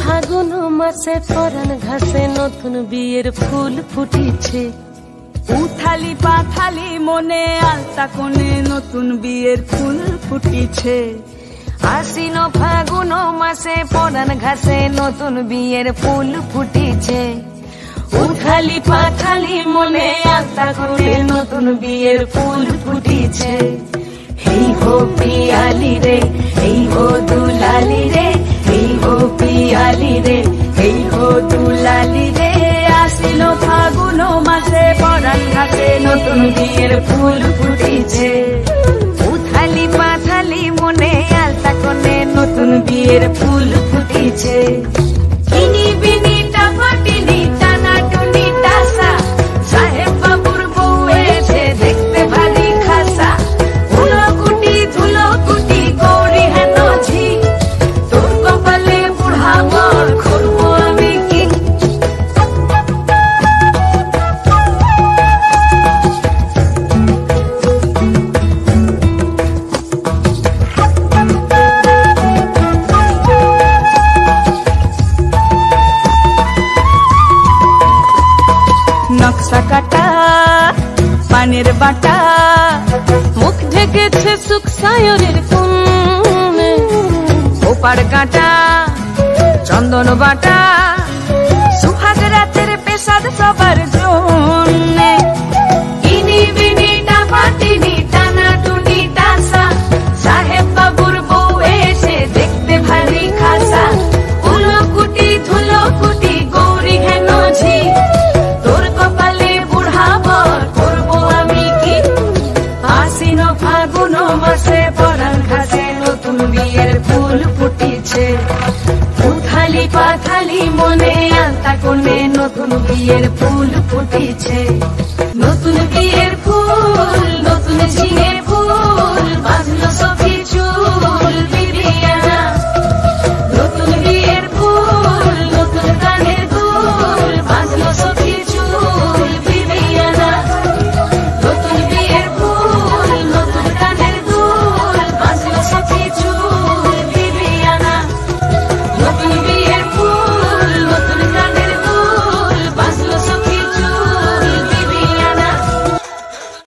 ফাগুন মাসে পরাণ ঘাসে নতুন বিয়ের ফুল ফুটিছে। উথালি পাথালি মনে আলতা কোণে নতুন বিয়ের ফুল ফুটিছে। আশ্বিন ফাগুন মাসে পরাণ ঘাসে নতুন বিয়ের ফুল ফুটিছে। উথালি পাথালি মনে আলতা কোণে নতুন বিয়ের ফুল ফুটিছে। এই হো পিয়ালি রে, এই হো দুলালি রে, এই হো পিয়ালি রে, এই হো দুলালি রে। আশ্বিন ফাগুন মাসে পরাণ ঘাসে নতুন বিয়ের ফুল ফুটিছে। উথালি পাথালি মনে আলতা কোণে নতুন বিয়ের ফুল ফুটিছে। কিনি বিনি টাপাটিনি টানা টুনি টাসা, সাহেব বাবুর বউ এসে দেখতে ভারী খাসা। ধুলো কুটি গৌরী হেন ঝি, তোর কপালে বুড়া বর করবো আমি কি। নকশা কাটা পানের বাটা, মুখ ঢেকেছে সুখ সায়রের কোণে। ওপার কাটা চন্দন বাটা, সুহাগ রাতের পেশাদ সবার জন্যে। ইনি বিনি টাপাটিনি টানা টুনি টাসা, সাহেব বাবুর বউ এসে দেখতে ভারী খাসা। ধুলো কুটি গৌরী হেন ঝি, তোর কপালে বুড়া বর করবো আমি কি। আশ্বিন ফাগুন মাসে পরাণ ঘাসে নতুন বিয়ের ফুল ফুটিছে। উথালি পাথালি মনে আলতা কোণে নতুন বিয়ের ফুল ফুটিছে।